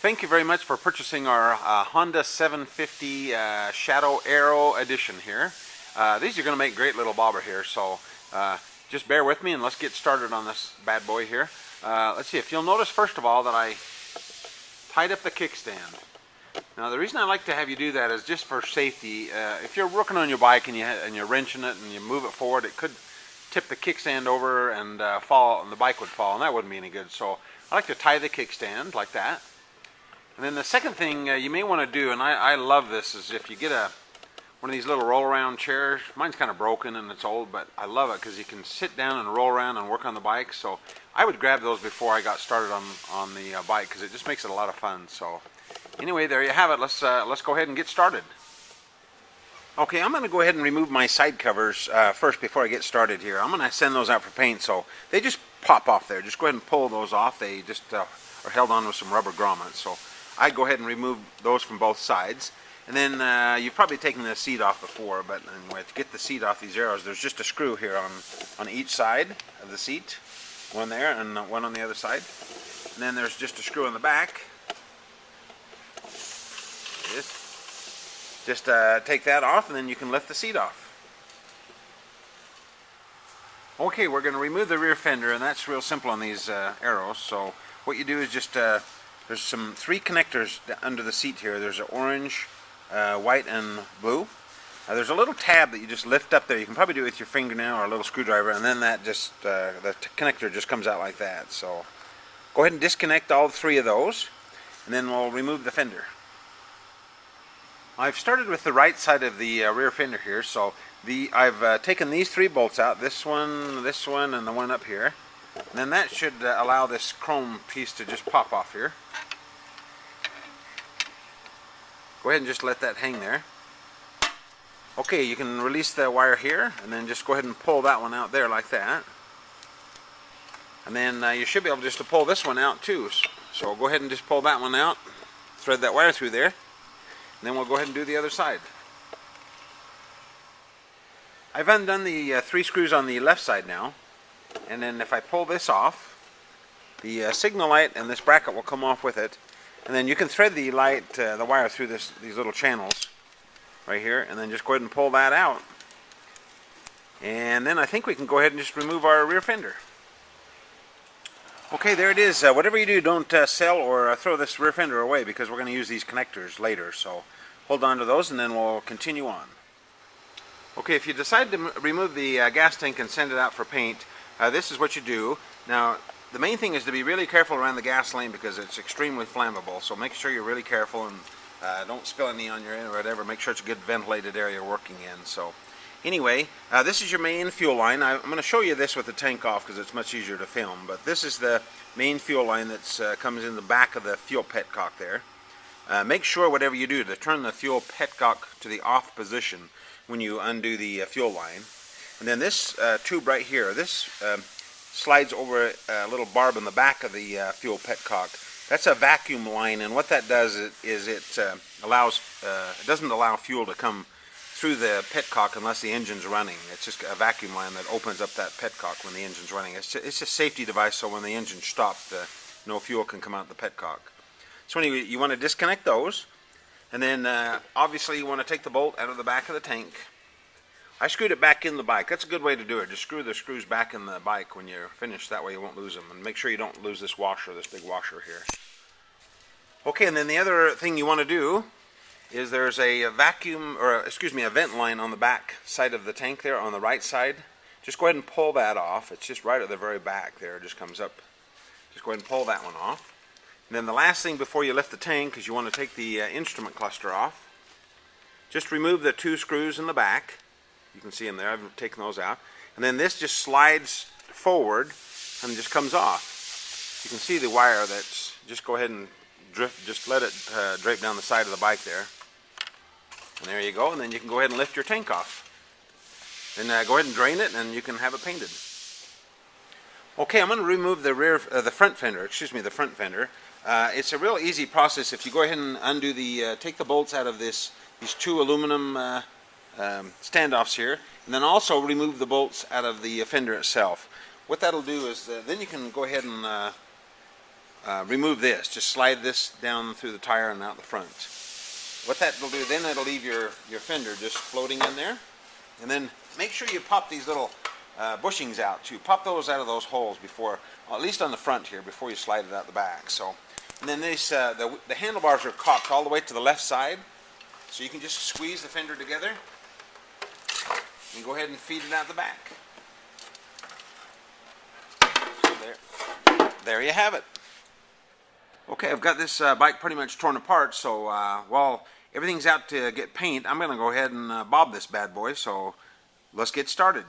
Thank you very much for purchasing our Honda 750 Shadow Aero edition here. These are going to make great little bobber here, so just bear with me and let's get started on this bad boy here. Let's see, if you'll notice first of all that I tied up the kickstand. Now the reason I like to have you do that is just for safety. If you're working on your bike and you're wrenching it and you move it forward, it could tip the kickstand over and fall, and the bike would fall, and that wouldn't be any good. So I like to tie the kickstand like that. And then the second thing you may want to do, and I love this, is if you get one of these little roll-around chairs. Mine's kind of broken and it's old, but I love it because you can sit down and roll around and work on the bike. So I would grab those before I got started on the bike because it just makes it a lot of fun. So anyway, there you have it. Let's go ahead and get started. Okay, I'm going to go ahead and remove my side covers first before I get started here. I'm going to send those out for paint, so they just pop off there. Just go ahead and pull those off. They just are held on with some rubber grommets. So I go ahead and remove those from both sides. And then you've probably taken the seat off before, but anyway, to get the seat off these arrows, there's just a screw here on each side of the seat. One there and one on the other side. And then there's just a screw in the back. Just take that off and then you can lift the seat off. Okay, we're going to remove the rear fender, and that's real simple on these arrows. So what you do is just there's three connectors under the seat here. There's an orange, white, and blue. There's a little tab that you just lift up there. You can probably do it with your fingernail or a little screwdriver, and then that just the connector just comes out like that. So go ahead and disconnect all three of those, and then we'll remove the fender. I've started with the right side of the rear fender here. So I've taken these three bolts out. This one, and the one up here. And then that should allow this chrome piece to just pop off here. Go ahead and just let that hang there. Okay, you can release the wire here, and then just go ahead and pull that one out there like that. And then you should be able just to pull this one out too. So go ahead and just pull that one out, thread that wire through there, and then we'll go ahead and do the other side. I've undone the three screws on the left side now. And then if I pull this off, the signal light and this bracket will come off with it. And then you can thread the the wire through these little channels right here, and then just go ahead and pull that out. And then I think we can go ahead and just remove our rear fender. Okay, there it is. Whatever you do, don't sell or throw this rear fender away, because we're going to use these connectors later. So hold on to those and then we'll continue on. Okay, if you decide to remove the gas tank and send it out for paint, this is what you do. Now, the main thing is to be really careful around the gas lane because it's extremely flammable. So make sure you're really careful and don't spill any on your end or whatever. Make sure it's a good ventilated area you're working in. So anyway, this is your main fuel line. I'm going to show you this with the tank off because it's much easier to film. But this is the main fuel line that comes in the back of the fuel petcock there. Make sure whatever you do to turn the fuel petcock to the off position when you undo the fuel line. And then this tube right here, this slides over a little barb in the back of the fuel petcock. That's a vacuum line, and what that does is it doesn't allow fuel to come through the petcock unless the engine's running. It's just a vacuum line that opens up that petcock when the engine's running. It's a safety device, so when the engine stops, no fuel can come out the petcock. So anyway, you want to disconnect those, and then obviously you want to take the bolt out of the back of the tank. I screwed it back in the bike. That's a good way to do it. Just screw the screws back in the bike when you're finished. That way you won't lose them. And make sure you don't lose this washer, this big washer here. Okay, and then the other thing you want to do is there's a vent line on the back side of the tank there on the right side. Just go ahead and pull that off. It's just right at the very back there. It just comes up. Just go ahead and pull that one off. And then the last thing before you lift the tank is you want to take the instrument cluster off. Just remove the two screws in the back. You can see them there. I've taken those out. And then this just slides forward and just comes off. You can see the wire that's, just go ahead and just let it drape down the side of the bike there. And there you go. And then you can go ahead and lift your tank off. Then go ahead and drain it and you can have it painted. Okay, I'm going to remove the front fender. The front fender. It's a real easy process. If you go ahead and undo take the bolts out of these two aluminum standoffs here, and then also remove the bolts out of the fender itself. What that'll do is then you can go ahead and remove this. Just slide this down through the tire and out the front. What that will do, then it'll leave your fender just floating in there. And then make sure you pop these little bushings out too. Pop those out of those holes before, well, at least on the front here, before you slide it out the back. So, and then this, the handlebars are cocked all the way to the left side, so you can just squeeze the fender together and go ahead and feed it out the back. So there you have it. Okay, I've got this bike pretty much torn apart, so while everything's out to get paint, I'm going to go ahead and bob this bad boy, so let's get started.